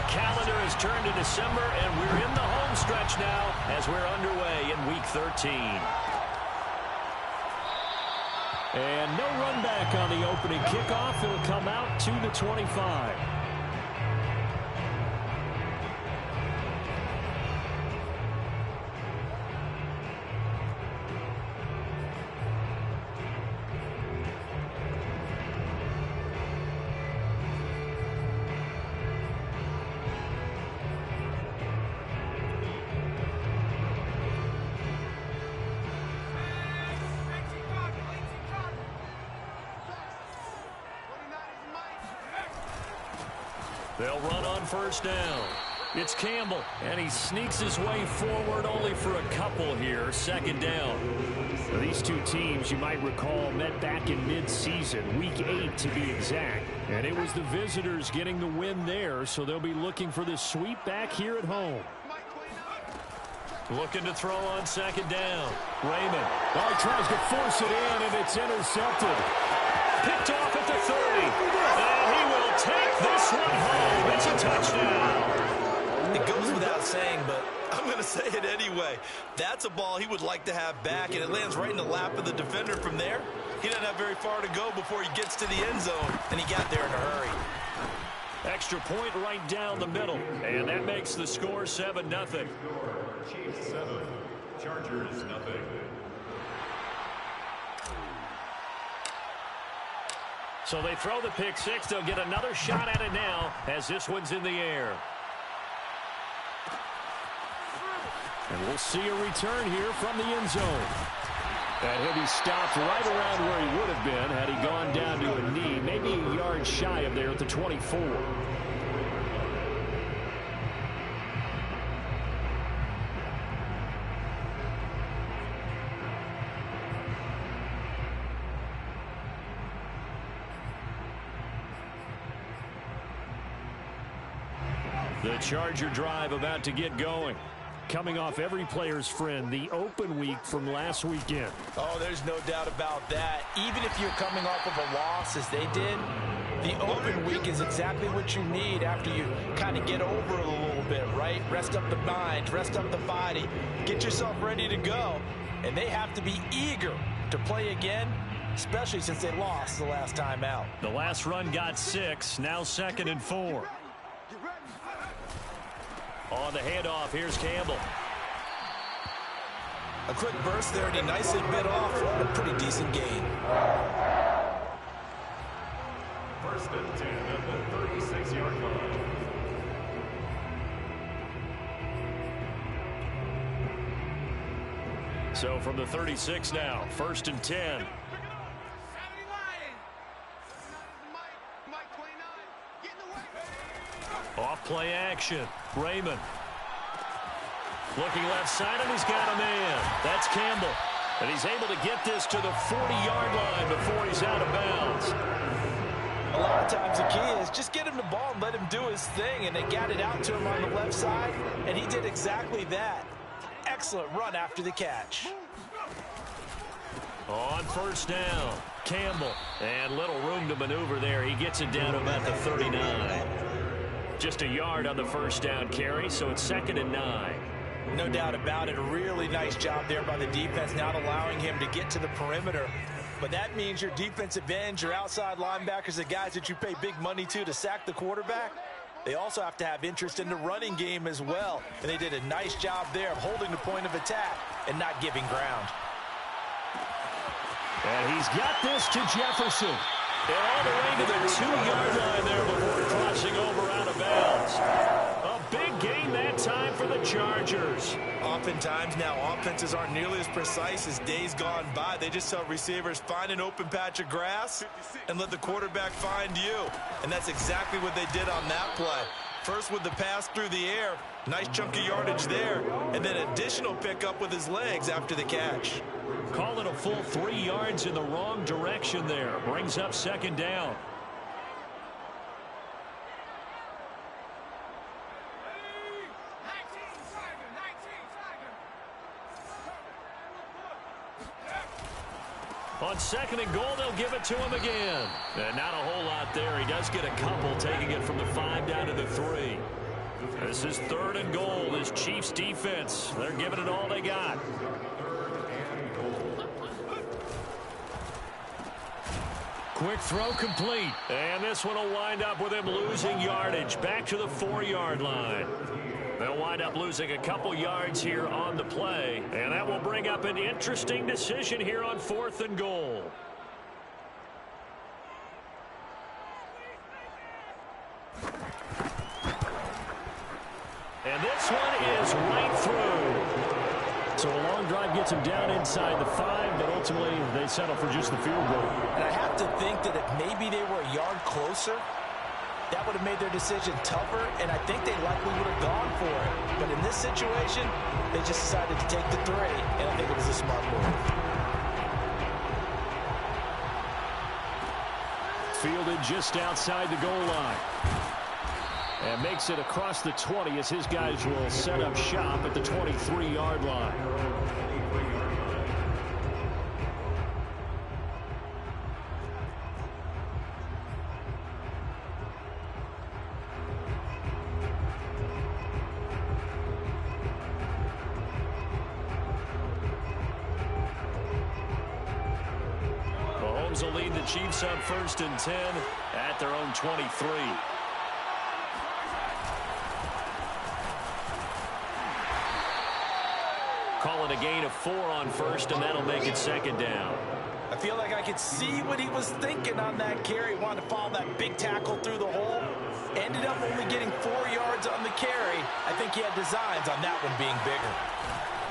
The calendar has turned to December, and we're in the home stretch now as we're underway in Week 13. And no run back on the opening kickoff. It'll come out to the 25. They'll run on first down. It's Campbell, and he sneaks his way forward only for a couple here. Second down. Now, these two teams, you might recall, met back in mid-season, Week 8 to be exact. And it was the visitors getting the win there, so they'll be looking for this sweep back here at home. Looking to throw on second down. Raymond. Oh, he tries to force it in, and it's intercepted. Picked off at the 30. And he will take this one home. It's a touchdown. It goes without saying, but I'm going to say it anyway. That's a ball he would like to have back, and it lands right in the lap of the defender from there. He doesn't have very far to go before he gets to the end zone, and he got there in a hurry. Extra point right down the middle, and that makes the score 7-0. Chiefs 7, Chargers 0. So they throw the pick six. They'll get another shot at it now as this one's in the air. And we'll see a return here from the end zone. And he'll be stopped right around where he would have been had he gone down to a knee, maybe a yard shy of there at the 24. The Charger drive about to get going. Coming off every player's friend, the open week from last weekend. Oh, there's no doubt about that. Even if you're coming off of a loss as they did, the open week is exactly what you need after you kind of get over it a little bit, right? Rest up the mind, rest up the body, get yourself ready to go. And they have to be eager to play again, especially since they lost the last time out. The last run got 6, now 2nd and 4. On the handoff, here's Campbell. A quick burst there, and he nicely bit off a pretty decent gain. First and 10 at the 36-yard line. So from the 36 now, 1st and 10. Off play action. Raymond. Looking left side, and he's got a man. That's Campbell. And he's able to get this to the 40-yard line before he's out of bounds. A lot of times the key is just get him the ball and let him do his thing, and they got it out to him on the left side, and he did exactly that. Excellent run after the catch. On first down, Campbell. And little room to maneuver there. He gets it down to about the 39. Just a yard on the first down carry, so it's 2nd and 9. No doubt about it. A really nice job there by the defense, not allowing him to get to the perimeter. But that means your defensive ends, your outside linebackers, the guys that you pay big money to sack the quarterback, they also have to have interest in the running game as well. And they did a nice job there of holding the point of attack and not giving ground. And he's got this to Jefferson. And all the way to the 2-yard line there before crossing over out of bounds. A big gain that time for the Chargers. Oftentimes now, offenses aren't nearly as precise as days gone by. They just tell receivers, find an open patch of grass and let the quarterback find you. And that's exactly what they did on that play. First with the pass through the air, nice chunk of yardage there, and then additional pickup with his legs after the catch. Call it a full 3 yards in the wrong direction there. Brings up 2nd down. On 2nd and goal, they'll give it to him again. And not a whole lot there. He does get a couple, taking it from the 5 down to the 3. This is 3rd and goal. This Chiefs defense, they're giving it all they got. Quick throw complete. And this one will wind up with him losing yardage back to the 4-yard line. They'll wind up losing a couple yards here on the play. And that will bring up an interesting decision here on 4th and goal. And this one is right through. So a long drive gets him down inside the 5, but ultimately they settle for just the field goal. And I have to think that if maybe they were a yard closer, that would have made their decision tougher, and I think they likely would have gone for it. But in this situation, they just decided to take the 3, and I think it was a smart move. Fielded just outside the goal line. And makes it across the 20 as his guys will set up shop at the 23-yard line. Mahomes will lead the Chiefs on 1st and 10 at their own 23. Calling a gain of 4 on 1st, and that'll make it 2nd down. I feel like I could see what he was thinking on that carry. Wanted to follow that big tackle through the hole. Ended up only getting 4 yards on the carry. I think he had designs on that one being bigger.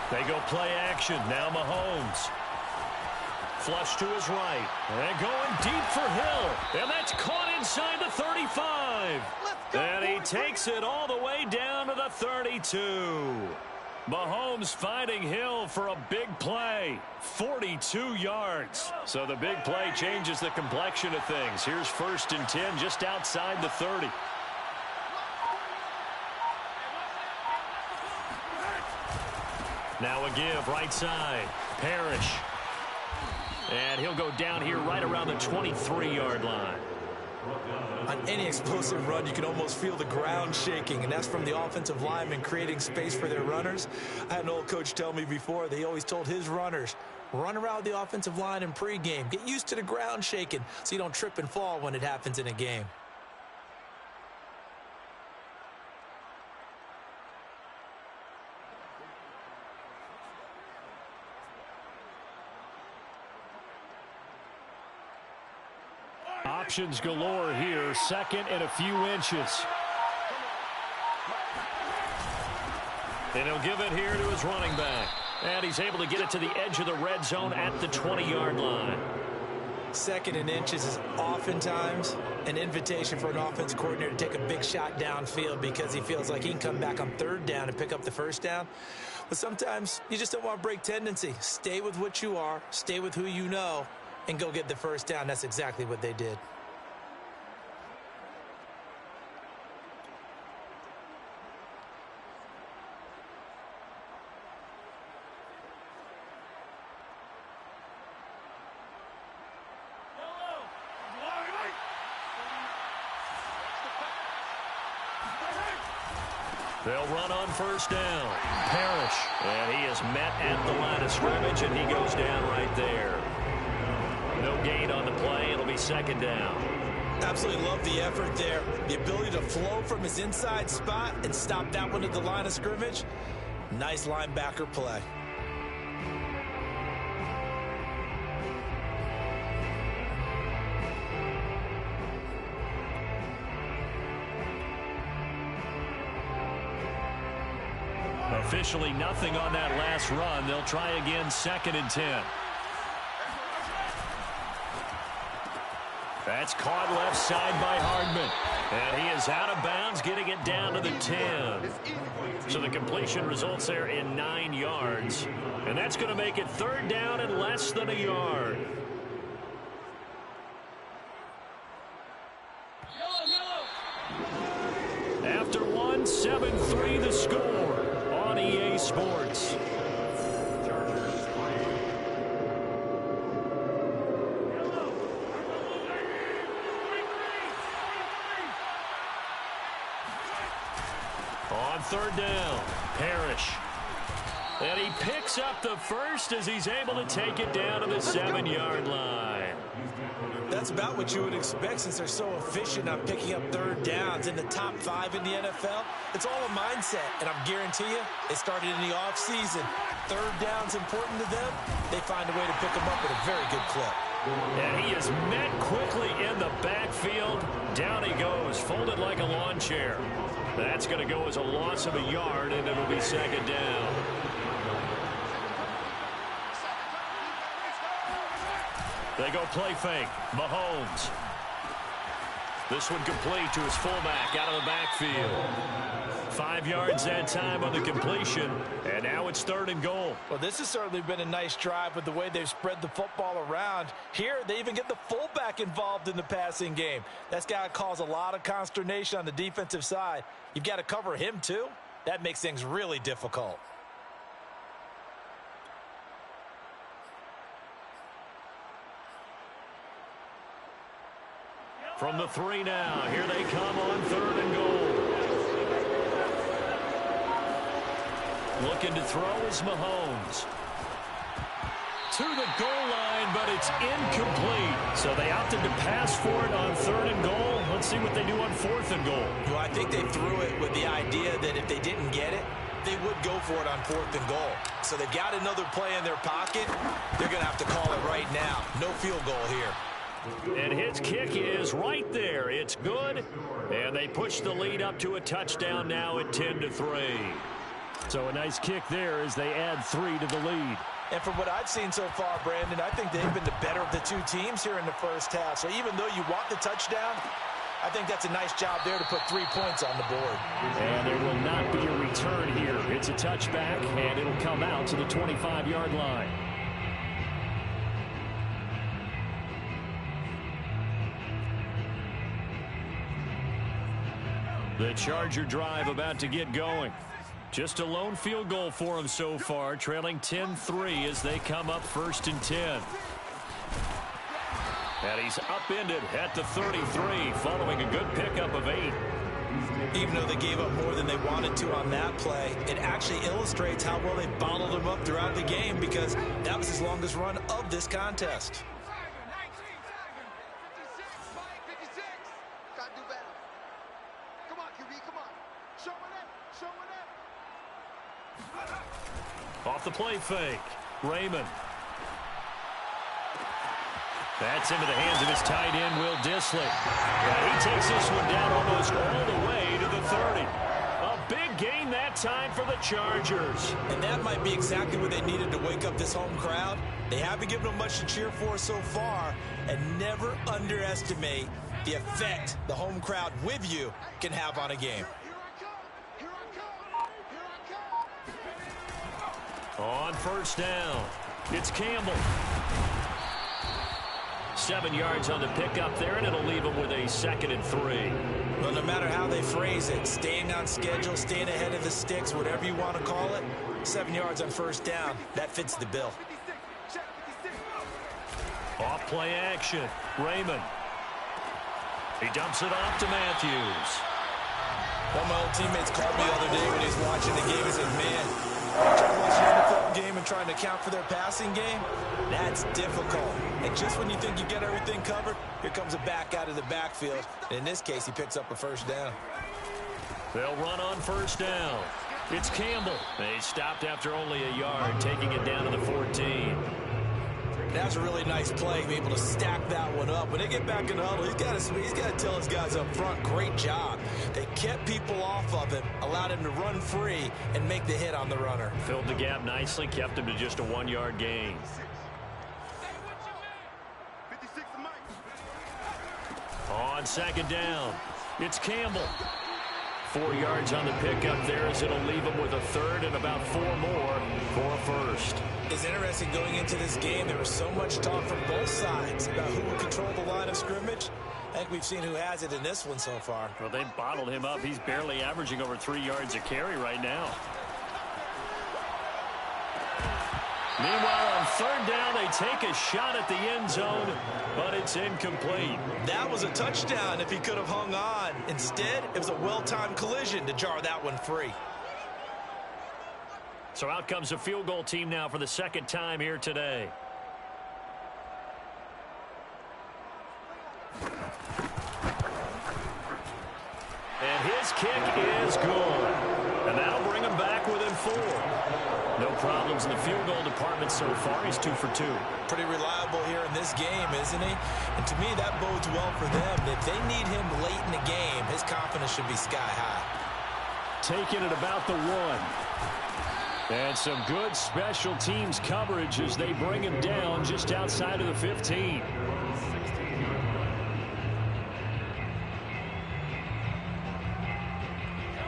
They go play action. Now Mahomes. Flush to his right. And going deep for Hill. And that's caught inside the 35. And he takes it all the way down to the 32. Mahomes finding Hill for a big play. 42 yards. So the big play changes the complexion of things. Here's 1st and 10 just outside the 30. Now a give right side. Parrish. And he'll go down here right around the 23-yard line. On any explosive run, you can almost feel the ground shaking, and that's from the offensive linemen creating space for their runners. I had an old coach tell me before, they always told his runners, run around the offensive line in pregame. Get used to the ground shaking so you don't trip and fall when it happens in a game. Options galore here. 2nd and a few inches. And he'll give it here to his running back. And he's able to get it to the edge of the red zone at the 20-yard line. 2nd and inches is oftentimes an invitation for an offense coordinator to take a big shot downfield because he feels like he can come back on 3rd down and pick up the 1st down. But sometimes you just don't want to break tendency. Stay with what you are. Stay with who you know. And go get the 1st down. That's exactly what they did. They'll run on 1st down. Parrish. And he is met at the line of scrimmage, and he goes down right there. No gain on the play. It'll be 2nd down. Absolutely love the effort there. The ability to flow from his inside spot and stop that one at the line of scrimmage. Nice linebacker play. Officially nothing on that last run. They'll try again 2nd and 10. That's caught left side by Hardman. And he is out of bounds, getting it down to the 10. So the completion results there in 9 yards. And that's going to make it 3rd down and less than a yard. After one, 7-3 the score on EA Sports. On third down, Parrish. And he picks up the first as he's able to take it down to the 7-yard line. That's about what you would expect since they're so efficient on picking up third downs in the top 5 in the NFL. It's all a mindset, and I guarantee you, it started in the offseason. Third down's important to them. They find a way to pick them up at a very good clip. And he is met quickly in the backfield. Down he goes, folded like a lawn chair. That's going to go as a loss of a yard, and it'll be second down. They go play fake. Mahomes. This one complete to his fullback out of the backfield. 5 yards that time on the completion, and now it's third and goal. Well, this has certainly been a nice drive with the way they've spread the football around. Here, they even get the fullback involved in the passing game. That's got to cause a lot of consternation on the defensive side. You've got to cover him, too. That makes things really difficult. From the 3 now, here they come on third and goal. Looking to throw is Mahomes. To the goal line, but it's incomplete. So they opted to pass for it on third and goal. Let's see what they do on fourth and goal. Well, I think they threw it with the idea that if they didn't get it, they would go for it on fourth and goal. So they've got another play in their pocket. They're going to have to call it right now. No field goal here. And his kick is right there. It's good. And they push the lead up to a touchdown now at 10-3. So a nice kick there as they add 3 to the lead. And from what I've seen so far, Brandon, I think they've been the better of the two teams here in the first half. So even though you want the touchdown, I think that's a nice job there to put 3 points on the board. And there will not be a return here. It's a touchback, and it'll come out to the 25-yard line. The Charger drive about to get going. Just a lone field goal for them so far, trailing 10-3 as they come up first and 10. And he's upended at the 33 following a good pickup of 8. Even though they gave up more than they wanted to on that play, it actually illustrates how well they bottled them up throughout the game because that was his longest run of this contest. Off the play fake, Raymond. That's into the hands of his tight end, Will Dissly. And he takes this one down almost all the way to the 30. A big gain that time for the Chargers. And that might be exactly what they needed to wake up this home crowd. They haven't given them much to cheer for so far, and never underestimate the effect the home crowd with you can have on a game. On first down, it's Campbell. 7 yards on the pickup there, and it'll leave them with a 2nd and 3. Well, no matter how they phrase it, staying on schedule, staying ahead of the sticks, whatever you want to call it, 7 yards on first down, that fits the bill. Off play action, Raymond. He dumps it off to Matthews. One of my old teammates called me the other day when he was watching the game and said, man, trying to watch the NFL game and trying to account for their passing game, that's difficult. And just when you think you get everything covered, here comes a back out of the backfield. And in this case, he picks up a first down. They'll run on first down. It's Campbell. They stopped after only a yard, taking it down to the 14. That was a really nice play, be able to stack that one up. When they get back in the huddle, he's got to tell his guys up front, great job. They kept people off of him, allowed him to run free and make the hit on the runner. Filled the gap nicely, kept him to just a 1-yard gain. On second down, it's Campbell. 4 yards on the pickup there as it'll leave him with a 3rd and about 4 more for a first. It's interesting going into this game. There was so much talk from both sides about who would control the line of scrimmage. I think we've seen who has it in this one so far. Well, they bottled him up. He's barely averaging over 3 yards a carry right now. Meanwhile, on third down, they take a shot at the end zone, but it's incomplete. That was a touchdown if he could have hung on. Instead, it was a well-timed collision to jar that one free. So out comes a field goal team now for the second time here today. And his kick is good. And that'll bring him back within 4. No problems in the field goal department so far. He's 2 for 2. Pretty reliable here in this game, isn't he? And to me, that bodes well for them. If they need him late in the game, his confidence should be sky high. Taking it about the 1. And some good special teams coverage as they bring him down just outside of the 15.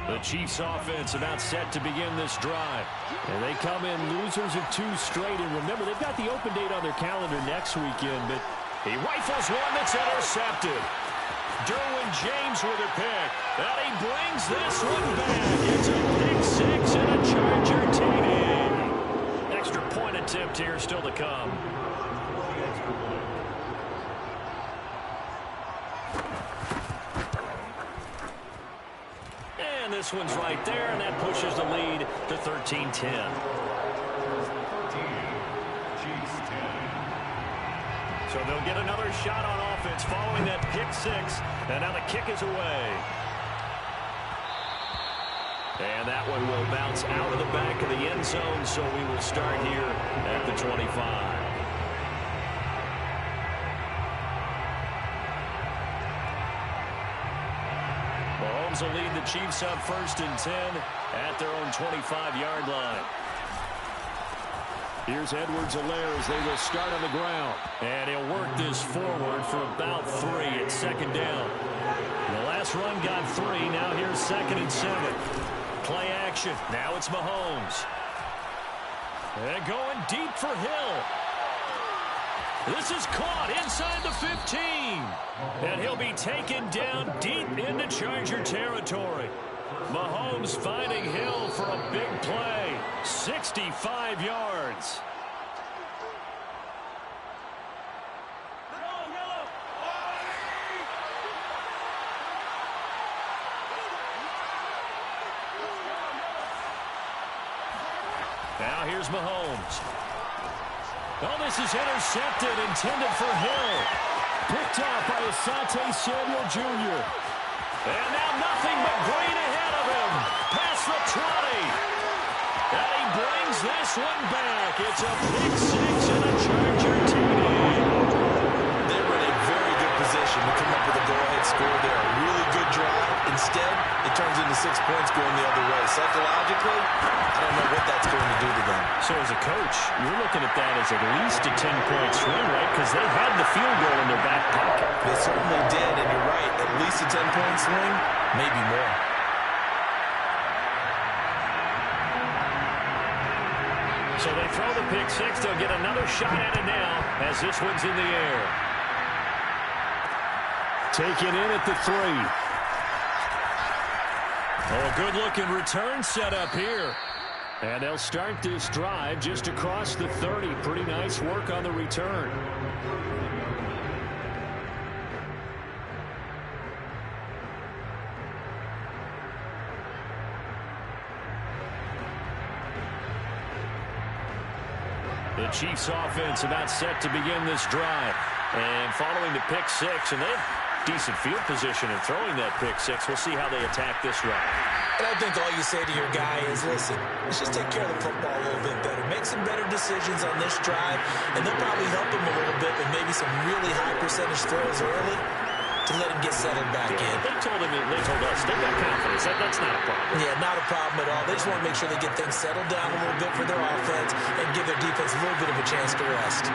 The Chiefs offense about set to begin this drive. And they come in losers of 2 straight. And remember, they've got the open date on their calendar next weekend. But he rifles one that's intercepted. Derwin James with a pick. And he brings this one back. It's a pick 6 and a Charger TD. Extra point attempt here still to come. And this one's right there, and that pushes the lead to 13-10. So they'll get another shot on offense following that pick 6. And now the kick is away. And that one will bounce out of the back of the end zone, so we will start here at the 25. Mahomes will lead the Chiefs up 1st and 10 at their own 25-yard line. Here's Edwards-Helaire as they will start on the ground. And he'll work this forward for about 3 at 2nd down. The last run got 3. Now here's 2nd and 7. Play action. Now it's Mahomes. And going deep for Hill. This is caught inside the 15. And he'll be taken down deep into Charger territory. Mahomes finding Hill for a big play. 65 yards. Now here's Mahomes. Oh, this is intercepted, intended for Hill. Picked off by Asante Samuel Jr. And now nothing but green ahead of him. Past the 20. And he brings this one back. It's a pick 6 and a Charger TD. They were in a very good position to come up with a go-ahead score there. A really good drive. Instead, it turns into 6 points going the other way. Psychologically, I don't know what that's going to do to them. So as a coach, you're looking at that as at least a 10-point swing, right? Because they had the field goal in their back pocket. They certainly did, and you're right. At least a 10-point swing, maybe more. So they throw the pick 6. They'll get another shot at it now as this one's in the air. Taken in at the 3. Oh, a good-looking return set up here. And they'll start this drive just across the 30. Pretty nice work on the return. The Chiefs offense about set to begin this drive. And following the pick 6, and they have decent field position in throwing that pick 6. We'll see how they attack this drive. And I think all you say to your guy is, listen, let's just take care of the football a little bit better. Make some better decisions on this drive, and they'll probably help him a little bit with maybe some really high percentage throws early to let him get settled back in. They told us they've got confidence. That's not a problem. Yeah, not a problem at all. They just want to make sure they get things settled down a little bit for their offense and give their defense a little bit of a chance to rest.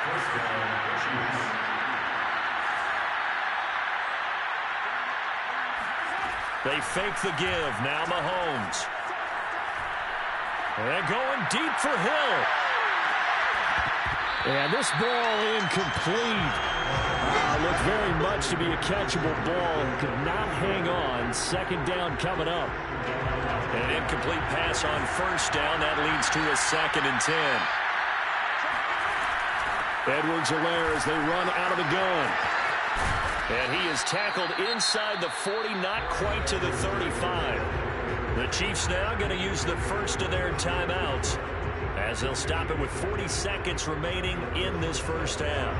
First down, Chiefs. They fake the give. Now Mahomes. They're going deep for Hill. And this ball incomplete. Looked very much to be a catchable ball and could not hang on. 2nd down coming up. And incomplete pass on first down. That leads to a 2nd and 10. Edwards-Helaire as they run out of the gun. And he is tackled inside the 40, not quite to the 35. The Chiefs now going to use the first of their timeouts as they'll stop it with 40 seconds remaining in this first half.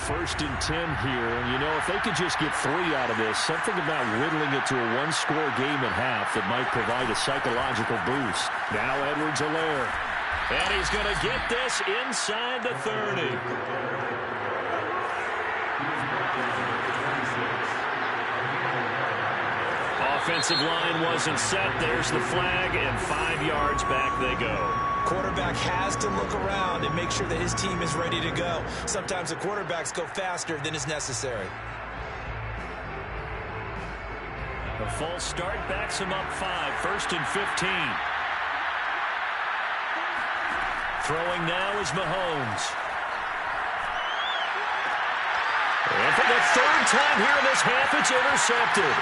1st and 10 here, and you know, if they could just get 3 out of this, something about whittling it to a one-score game at half that might provide a psychological boost. Now Edwards-Helaire. And he's going to get this inside the 30. Offensive line wasn't set. There's the flag, and 5 yards back they go. Quarterback has to look around and make sure that his team is ready to go. Sometimes the quarterbacks go faster than is necessary. A false start backs him up 5. 1st and 15. Throwing now is Mahomes. And for the 3rd time here in this half, it's intercepted.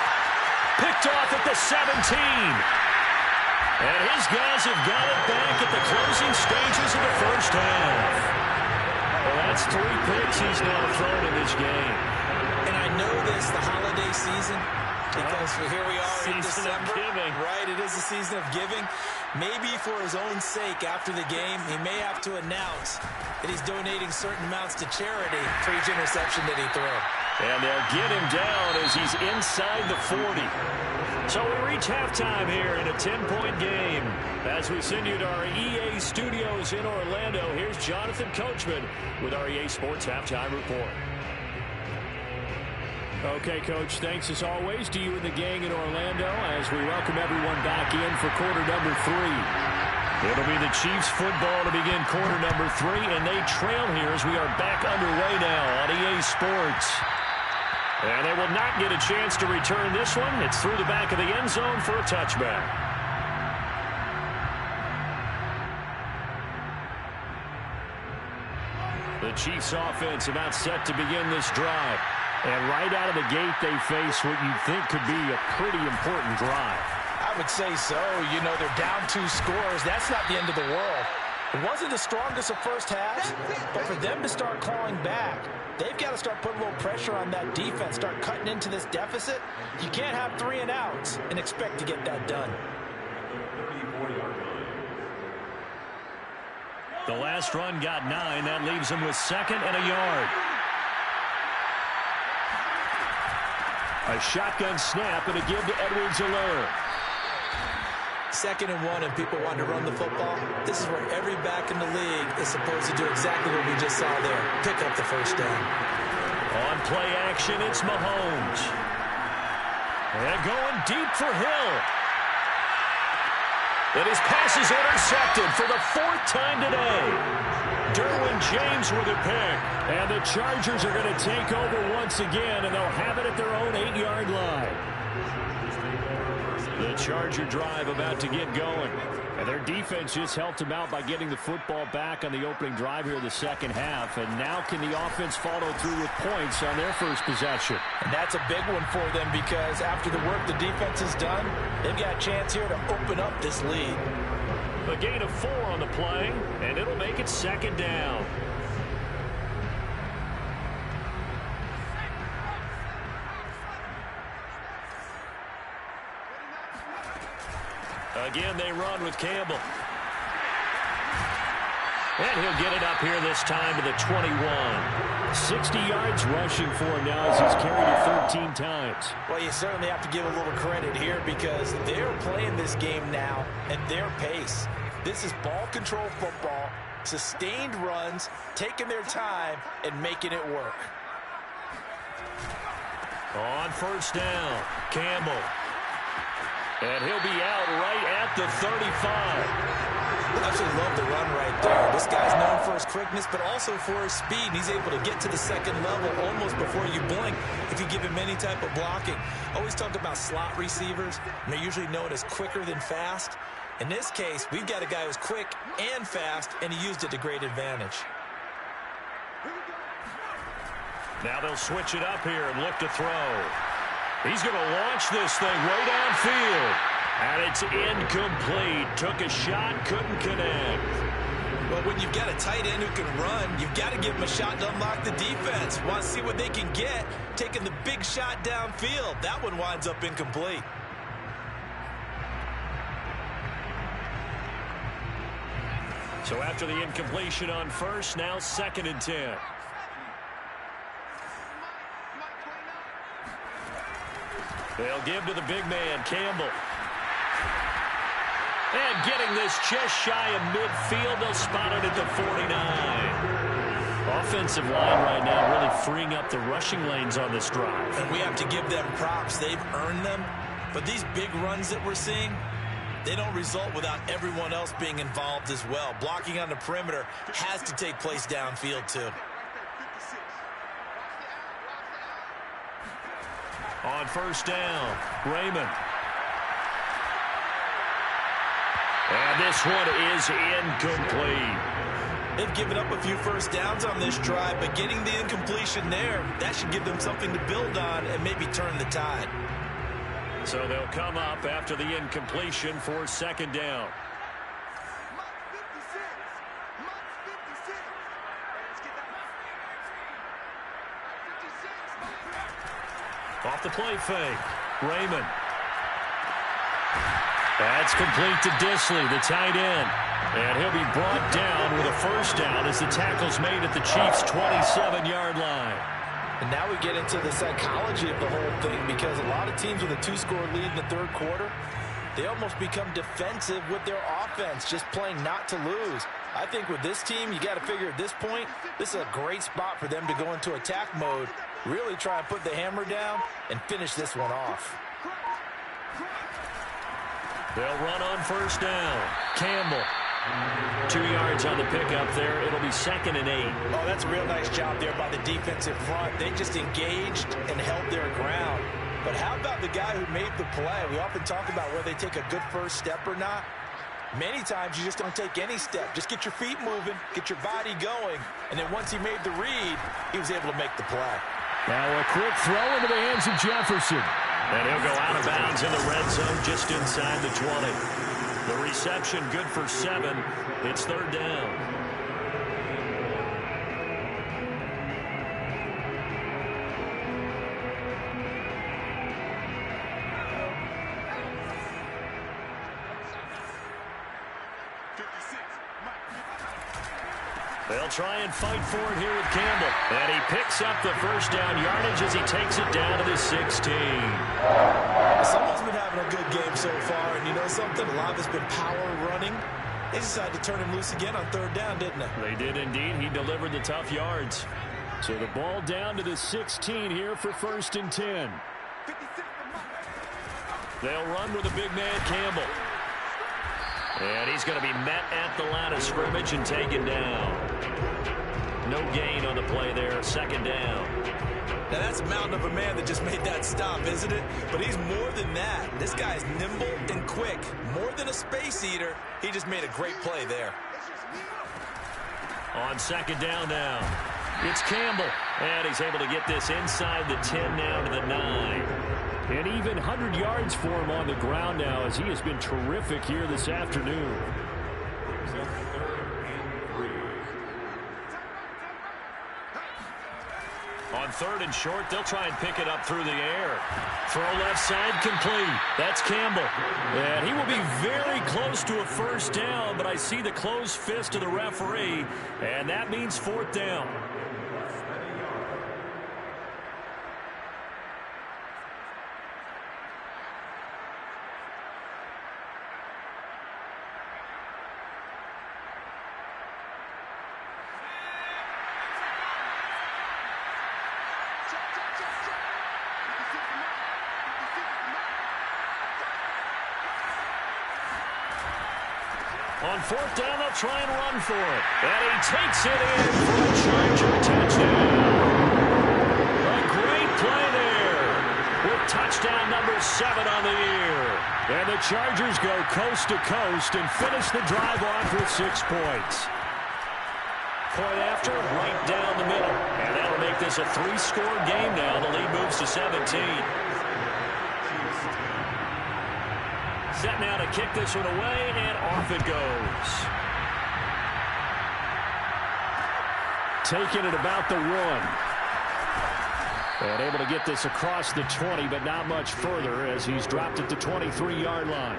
Picked off at the 17. And his guys have got it back at the closing stages of the first half. Well, that's 3 picks he's now thrown in this game. And I know this, the holiday season, because here we are in December. Right, it is the season of giving. Maybe for his own sake after the game, he may have to announce that he's donating certain amounts to charity for each interception that he throws. And they'll get him down as he's inside the 40. So we reach halftime here in a 10-point game. As we send you to our EA studios in Orlando, here's Jonathan Coachman with our EA Sports Halftime Report. Okay, Coach, thanks as always to you and the gang in Orlando as we welcome everyone back in for quarter number 3. It'll be the Chiefs football to begin quarter number 3, and they trail here as we are back underway now on EA Sports. And they will not get a chance to return this one. It's through the back of the end zone for a touchback. The Chiefs offense about set to begin this drive. And right out of the gate, they face what you'd think could be a pretty important drive. I would say so. You know, they're down 2 scores. That's not the end of the world. It wasn't the strongest of first halves, but for them to start clawing back, they've got to start putting a little pressure on that defense, start cutting into this deficit. You can't have 3 and outs and expect to get that done. The last run got 9. That leaves them with 2nd and a yard. A shotgun snap and a give to Edwards-Helaire. 2nd and 1 and people want to run the football. This is where every back in the league is supposed to do exactly what we just saw there. Pick up the first down. On play action, it's Mahomes. And going deep for Hill. And his pass is intercepted for the 4th time today. Derwin James with a pick. And the Chargers are going to take over once again, and they'll have it at their own 8-yard line. The Charger drive about to get going. And their defense just helped them out by getting the football back on the opening drive here in the second half. And now can the offense follow through with points on their first possession? And that's a big one for them because after the work the defense has done, they've got a chance here to open up this lead. A gain of 4 on the play, and it'll make it 2nd down. Again, they run with Campbell. And he'll get it up here this time to the 21. 60 yards rushing for him now as he's carried it 13 times. Well, you certainly have to give a little credit here because they're playing this game now at their pace. This is ball control football, sustained runs, taking their time, and making it work. On first down, Campbell. And he'll be out right at the 35. I absolutely love the run right there. This guy's known for his quickness, but also for his speed. He's able to get to the second level almost before you blink if you give him any type of blocking. Always talk about slot receivers, and they're usually known as quicker than fast. In this case, we've got a guy who's quick and fast, and he used it to great advantage. Now they'll switch it up here and look to throw. He's going to launch this thing way downfield. And it's incomplete. Took a shot, couldn't connect. Well, when you've got a tight end who can run, you've got to give him a shot to unlock the defense. Want to see what they can get, taking the big shot downfield. That one winds up incomplete. So after the incompletion on first, now 2nd and 10. They'll give to the big man, Campbell. And getting this just shy of midfield, they'll spot it at the 49. Offensive line right now really freeing up the rushing lanes on this drive. And we have to give them props. They've earned them. But these big runs that we're seeing, they don't result without everyone else being involved as well. Blocking on the perimeter has to take place downfield too. On first down, Raymond. And this one is incomplete. They've given up a few first downs on this drive, but getting the incompletion there, that should give them something to build on and maybe turn the tide. So they'll come up after the incompletion for 2nd down. Off the play fake, Raymond. That's complete to Disley, the tight end. And he'll be brought down with a first down as the tackle's made at the Chiefs' 27-yard line. And now we get into the psychology of the whole thing, because a lot of teams with a 2-score lead in the 3rd quarter, they almost become defensive with their offense, just playing not to lose. I think with this team, you got to figure at this point, this is a great spot for them to go into attack mode, really try and put the hammer down and finish this one off. They'll run on first down. Campbell. 2 yards on the pickup there. It'll be 2nd and 8. Oh, that's a real nice job there by the defensive front. They just engaged and held their ground. But how about the guy who made the play? We often talk about whether they take a good first step or not. Many times you just don't take any step. Just get your feet moving, get your body going, and then once he made the read, he was able to make the play. Now a quick throw into the hands of Jefferson. And he'll go out of bounds in the red zone just inside the 20. The reception good for 7. It's 3rd down. They'll try and fight for it here with Campbell. And he picks up the first down yardage as he takes it down to the 16. Someone's been having a good game so far, and you know something? A lot of it's been power running. They decided to turn him loose again on 3rd down, didn't they? They did indeed. He delivered the tough yards. So the ball down to the 16 here for 1st and 10. They'll run with the big man, Campbell. And he's going to be met at the line of scrimmage and taken down. No gain on the play there, 2nd down. Now that's a mountain of a man that just made that stop, isn't it? But he's more than that. This guy's nimble and quick. More than a space eater, he just made a great play there. On 2nd down now, it's Campbell. And he's able to get this inside the 10 now to the 9. And even 100 yards for him on the ground now, as he has been terrific here this afternoon. On 3rd and short, they'll try and pick it up through the air. Throw left side complete. That's Campbell. And he will be very close to a first down, but I see the closed fist of the referee, and that means 4th down. On 4th down, they'll try and run for it. And he takes it in for a Charger touchdown. A great play there with touchdown number 7 on the year. And the Chargers go coast to coast and finish the drive off with 6 points. Point after, right down the middle. And that'll make this a 3-score game now. The lead moves to 17. Set now to kick this one away, and off it goes. Taking it about the 1. And able to get this across the 20, but not much further as he's dropped at the 23-yard line.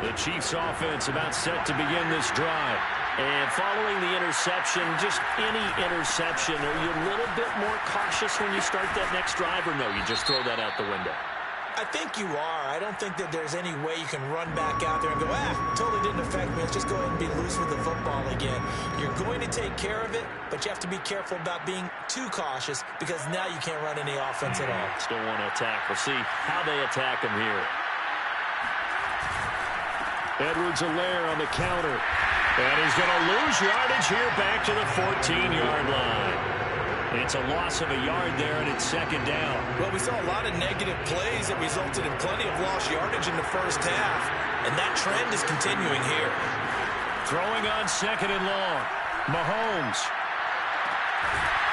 The Chiefs offense about set to begin this drive. And following the interception, just any interception, are you a little bit more cautious when you start that next drive, or no, you just throw that out the window? I think you are. I don't think that there's any way you can run back out there and go, totally didn't affect me. Let's just go ahead and be loose with the football again. You're going to take care of it, but you have to be careful about being too cautious because now you can't run any offense at all. Still want to attack. We'll see how they attack him here. Edwards-Helaire on the counter. And he's going to lose yardage here back to the 14-yard line. It's a loss of a yard there, and it's second down. Well, we saw a lot of negative plays that resulted in plenty of lost yardage in the first half, and that trend is continuing here. Throwing on second and long. Mahomes.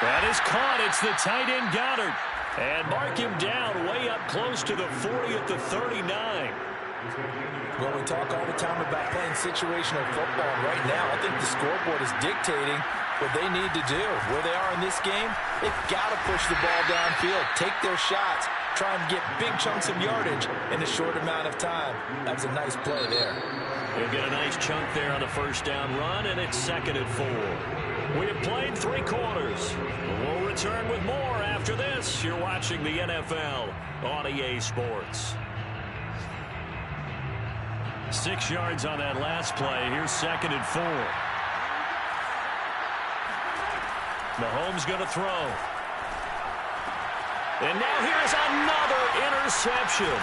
That is caught. It's the tight end Goddard. And mark him down way up close to the 40 at the 39. Well, we talk all the time about playing situational football. Right now, I think the scoreboard is dictating what they need to do. Where they are in this game, they've got to push the ball downfield, take their shots, try and get big chunks of yardage in a short amount of time. That was a nice play there. They'll get a nice chunk there on the first down run, and it's second and 4. We have played 3 quarters. We'll return with more after this. You're watching the NFL on EA Sports. 6 yards on that last play. Here's second and 4. Mahomes going to throw. And now here's another interception.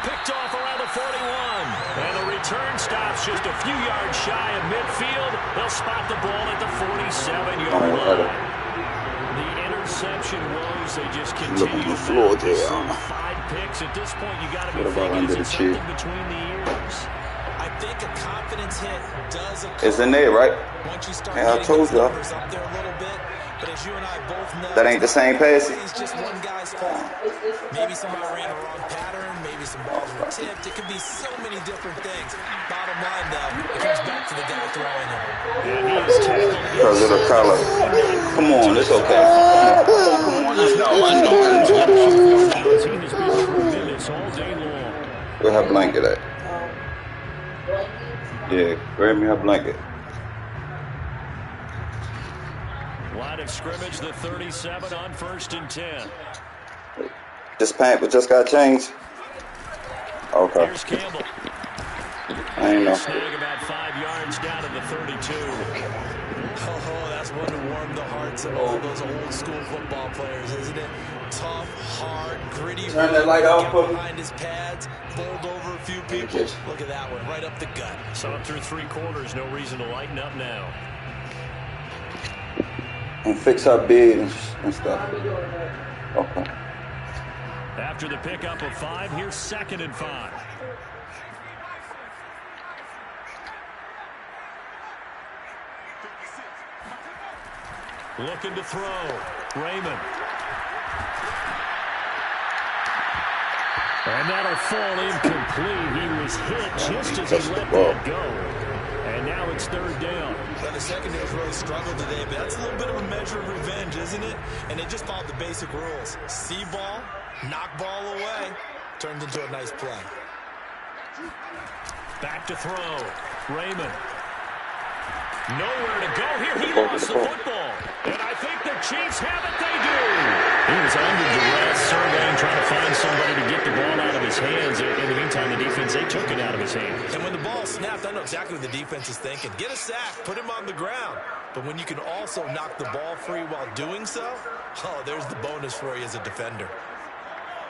Picked off around the 41. And the return stops just a few yards shy of midfield. They'll spot the ball at the 47-yard line. The interception woes, they just continue to pursue 5 picks. At this point, you got to be thinking, is it something between the ears? I think a confidence hit does occur. It's in there, right? Once you start Yeah, I told y'all. up there a little bit, but as you and I both know, That ain't the same pass. It's just one guy's fault. Maybe somebody ran a wrong pattern. Maybe some balls were tipped. It could be so many different things. Bottom line, though, it comes back to the guy throwing it. And he is tackled. For a little color. Come on, it's okay. Come on, let's go. The team has been tremendous all day long. Where her blanket at? Yeah, grab me her blanket. Line of scrimmage, the 37 on 1st and 10. This pant just got changed. Okay. Here's Campbell. I ain't know. Snag about 5 yards down at the 32. Oh, that's one to warm the hearts of all those old school football players, isn't it? Tough, hard, gritty. Turn that light off, get behind his pads, bowled over a few people. Look at that one, right up the gut. So up through 3 quarters, no reason to lighten up now. And fix her bed and stuff. Okay. After the pickup of 5, here's second and 5. Looking to throw. Raymond. And that'll fall incomplete. He was hit just as he let that go. And now it's 3rd down. Well, the secondary's really struggled today, but that's a little bit of a measure of revenge, isn't it? And they just followed the basic rules. See ball, knock ball away, turns into a nice play. Back to throw. Raymond. Nowhere to go here. He lost the football. And I think the Chiefs have it. They do. He was under duress, surveying, trying to find somebody to get the ball out of his hands. In the meantime, the defense, they took it out of his hands. And when the ball snapped, I know exactly what the defense is thinking. Get a sack, put him on the ground. But when you can also knock the ball free while doing so, oh, there's the bonus for you as a defender.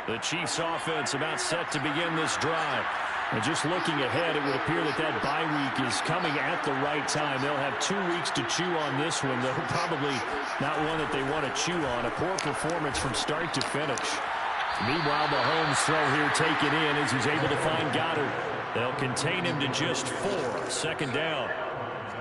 The Chiefs offense about set to begin this drive. And just looking ahead, it would appear that that bye week is coming at the right time. They'll have 2 weeks to chew on this one, though probably not one that they want to chew on. A poor performance from start to finish. Meanwhile, Mahomes' throw here taken in as he's able to find Goddard. They'll contain him to just 4. Second down.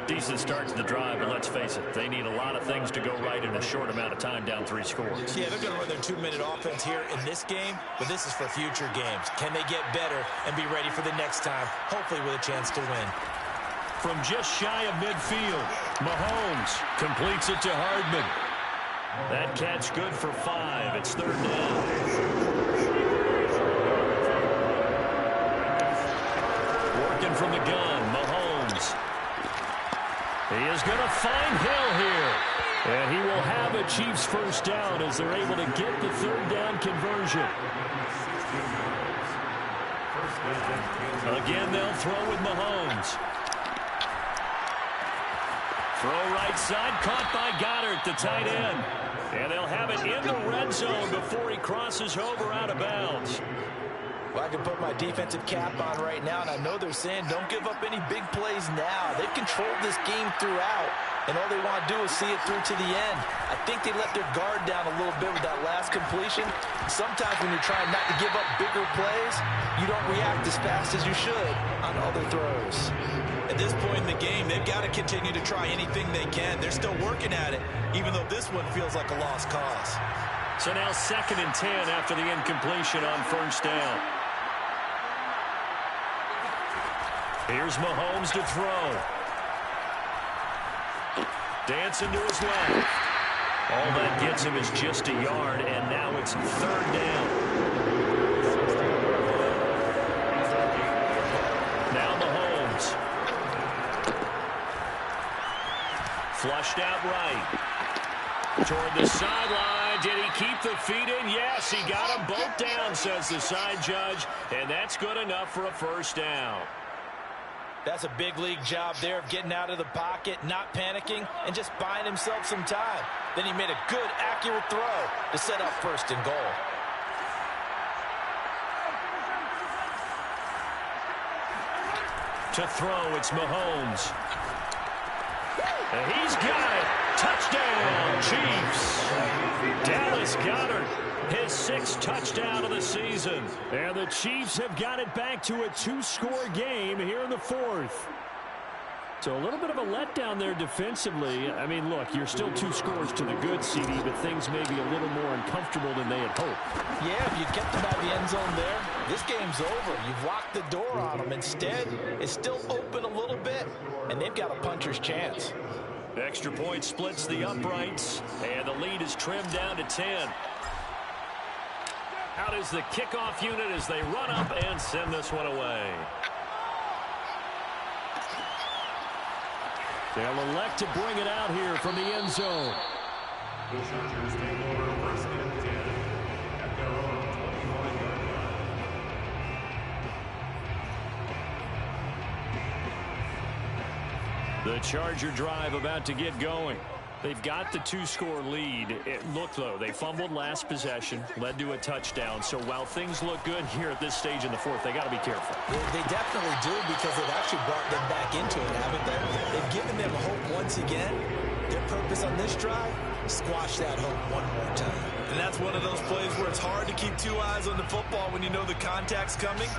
Decent start to the drive, but let's face it, they need a lot of things to go right in a short amount of time down 3 scores. Yeah, they're going to run their 2-minute offense here in this game, but this is for future games. Can they get better and be ready for the next time, hopefully with a chance to win? From just shy of midfield, Mahomes completes it to Hardman. That catch good for 5. It's 3rd down. Working from the gun, Mahomes. He is going to find Hill here. And he will have a Chiefs first down as they're able to get the 3rd down conversion. Again, they'll throw with Mahomes. Throw right side, caught by Goddard, the tight end. And they'll have it in the red zone before he crosses over out of bounds. Well, I can put my defensive cap on right now, and I know they're saying don't give up any big plays now. They've controlled this game throughout, and all they want to do is see it through to the end. I think they let their guard down a little bit with that last completion. Sometimes when you're trying not to give up bigger plays, you don't react as fast as you should on other throws. At this point in the game, they've got to continue to try anything they can. They're still working at it, even though this one feels like a lost cause. So now 2nd and 10 after the incompletion on 1st down. Here's Mahomes to throw. Dancing to his left. All that gets him is just a yard, and now it's 3rd down. Now Mahomes. Flushed out right. Toward the sideline. Did he keep the feet in? Yes, he got them both down, says the side judge, and that's good enough for a first down. That's a big league job there of getting out of the pocket, not panicking, and just buying himself some time. Then he made a good, accurate throw to set up 1st and goal. To throw, it's Mahomes. And he's got it. Touchdown, Chiefs. Dallas Goedert, his 6th touchdown of the season. And the Chiefs have got it back to a 2-score game here in the 4th. So a little bit of a letdown there defensively. I mean, look, you're still 2 scores to the good, CD, but things may be a little more uncomfortable than they had hoped. Yeah, if you kept them out of the end zone there, this game's over. You've locked the door on them. Instead, it's still open a little bit, and they've got a puncher's chance. Extra point splits the uprights, and the lead is trimmed down to 10. Out is the kickoff unit as they run up and send this one away. They'll elect to bring it out here from the end zone. The Chargers take over 1st and 10 at their own 21-yard line. The Charger drive about to get going. They've got the 2-score lead. Look, though, they fumbled last possession, led to a touchdown. So while things look good here at this stage in the 4th, they got to be careful. They definitely do, because they've actually brought them back into it, haven't they? They've given them hope once again. Their purpose on this drive, squash that hope one more time. And that's one of those plays where it's hard to keep 2 eyes on the football when you know the contact's coming,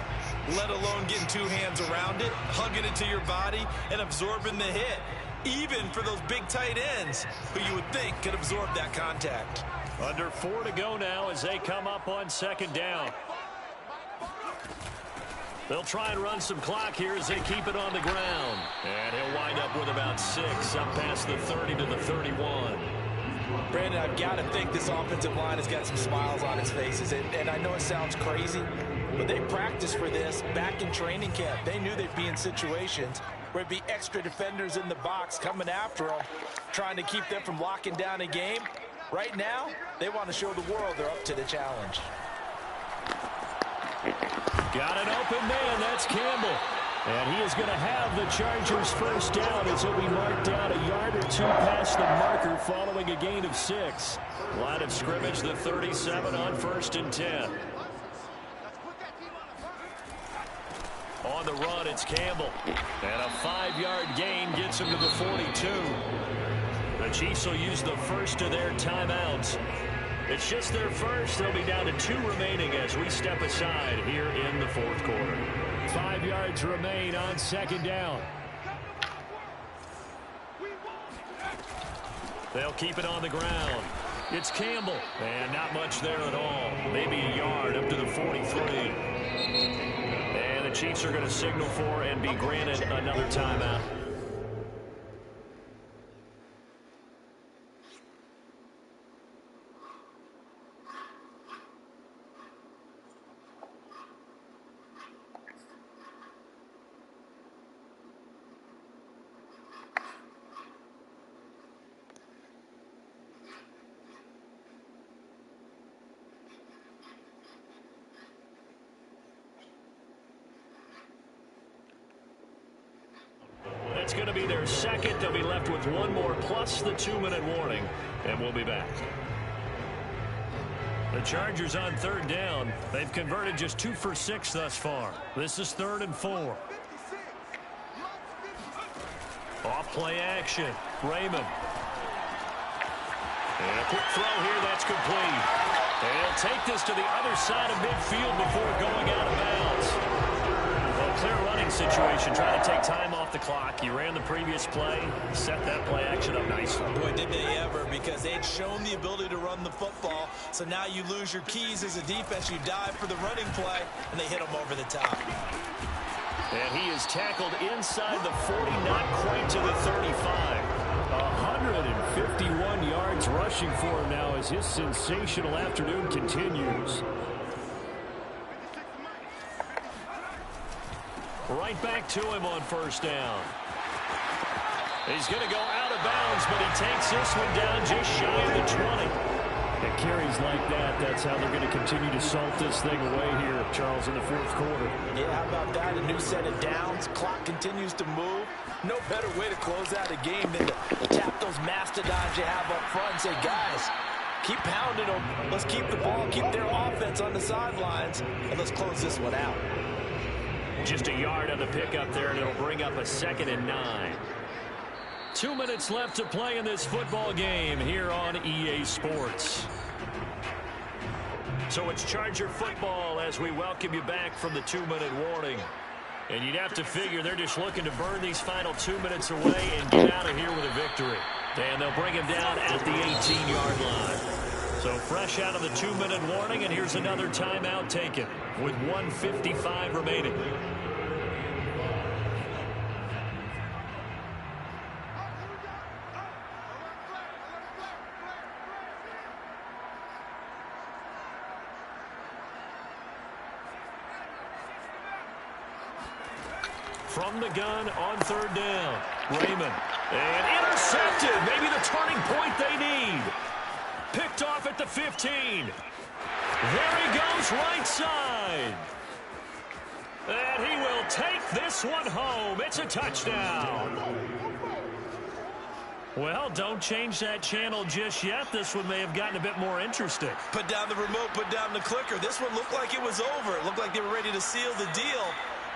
let alone getting 2 hands around it, hugging it to your body, and absorbing the hit. Even for those big tight ends who you would think could absorb that contact. Under 4 to go now as they come up on 2nd down. They'll try and run some clock here as they keep it on the ground. And he'll wind up with about 6 up past the 30 to the 31. Brandon, I've got to think this offensive line has got some smiles on its faces. And I know it sounds crazy, but they practiced for this back in training camp. They knew they'd be in situations where there'd be extra defenders in the box coming after them, trying to keep them from locking down a game. Right now, they want to show the world they're up to the challenge. Got an open man. That's Campbell. And he is going to have the Chargers first down as he'll be marked down a yard or 2 past the marker following a gain of 6. Line of scrimmage, the 37 on 1st and 10. On the run, it's Campbell. And a 5-yard gain gets him to the 42. The Chiefs will use the first of their timeouts. It's just their first. They'll be down to 2 remaining as we step aside here in the 4th quarter. 5 yards remain on 2nd down. They'll keep it on the ground. It's Campbell, and not much there at all. Maybe a yard up to the 43. And the Chiefs are going to signal for and be granted another timeout. It's going to be their second. They'll be left with one more plus the 2-minute warning, and we'll be back. The Chargers on third down. They've converted just 2 for 6 thus far. This is 3rd and 4. Off play action. Raymond. And a quick throw here. That's complete. And he'll take this to the other side of midfield before going out of bounds. Clear running situation, trying to take time off the clock. He ran the previous play, set that play action up nicely. Boy, did they ever, because they'd shown the ability to run the football. So now you lose your keys as a defense. You dive for the running play, and they hit him over the top. And he is tackled inside the 40, not quite to the 35. 151 yards rushing for him now as his sensational afternoon continues. Right back to him on first down. He's going to go out of bounds, but he takes this one down just shy of the 20. And carries like that, that's how they're going to continue to salt this thing away here, Charles, in the fourth quarter. Yeah, how about that? A new set of downs. Clock continues to move. No better way to close out a game than to tap those mastodons you have up front and say, guys, keep pounding them. Let's keep the ball, keep their offense on the sidelines, and let's close this one out. Just a yard on the pickup there, and it'll bring up a 2nd and 9. 2 minutes left to play in this football game here on EA Sports. So it's Charger football as we welcome you back from the 2-minute warning. And you'd have to figure they're just looking to burn these final 2 minutes away and get out of here with a victory. And they'll bring him down at the 18-yard line. So fresh out of the 2-minute warning, and here's another timeout taken with 1:55 remaining. From the gun on third down, Raymond. And intercepted. Maybe the turning point they need. Picked off at the 15. There he goes, right side. And he will take this one home. It's a touchdown. Well, don't change that channel just yet. This one may have gotten a bit more interesting. Put down the remote, put down the clicker. This one looked like it was over. It looked like they were ready to seal the deal.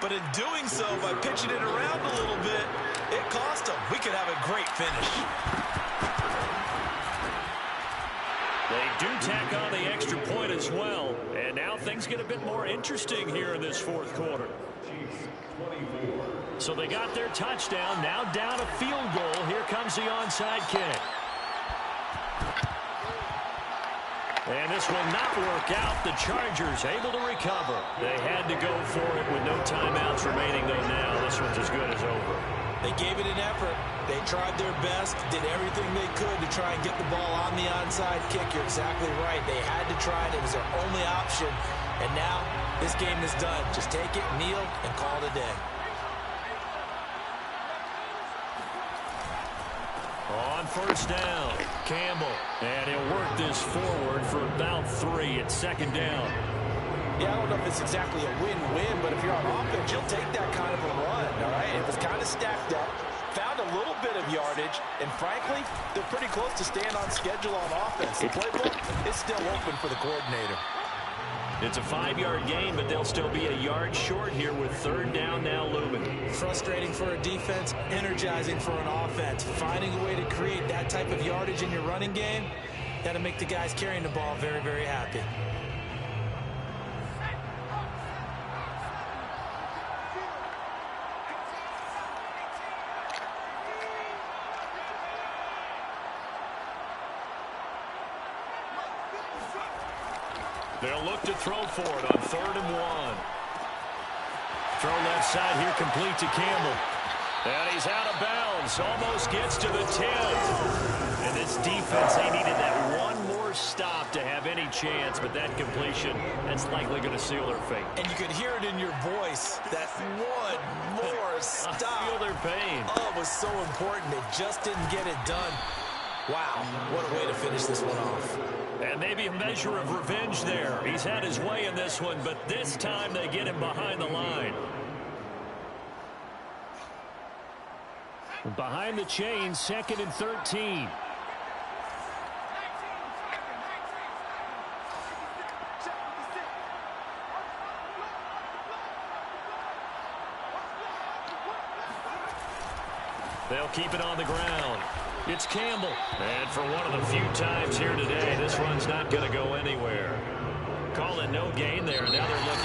But in doing so, by pitching it around a little bit, it cost them. We could have a great finish. They do tack on the extra point as well. And now things get a bit more interesting here in this fourth quarter. So they got their touchdown. Now down a field goal. Here comes the onside kick. And this will not work out. The Chargers able to recover. They had to go for it with no timeouts remaining, though now this one's as good as over. They gave it an effort. They tried their best, did everything they could to try and get the ball on the onside kick. You're exactly right. They had to try it. It was their only option. And now this game is done. Just take it, kneel, and call it a day. On first down, Campbell. And he'll work this forward for about 3 at second down. Yeah, I don't know if it's exactly a win-win, but if you're on offense, you'll take that kind of a run, all right? It was kind of stacked up, found a little bit of yardage, and frankly, they're pretty close to staying on schedule on offense. The playbook is still open for the coordinator. It's a 5-yard gain, but they'll still be a yard short here with third down now looming. Frustrating for a defense, energizing for an offense. Finding a way to create that type of yardage in your running game, that'll make the guys carrying the ball very, very happy. They'll look to throw for it on 3rd and 1. Throw left side here, complete to Campbell. And he's out of bounds. Almost gets to the 10. And this defense, they needed that one more stop to have any chance, but that completion, that's likely going to seal their fate. And you could hear it in your voice, that one more stop. I feel their pain. Oh, it was so important. It just didn't get it done. Wow, what a way to finish this one off. And maybe a measure of revenge there. He's had his way in this one, but this time they get him behind the line. Behind the chain, 2nd and 13. They'll keep it on the ground. It's Campbell. And for one of the few times here today, this run's not going to go anywhere. Call it no gain there. Now they're looking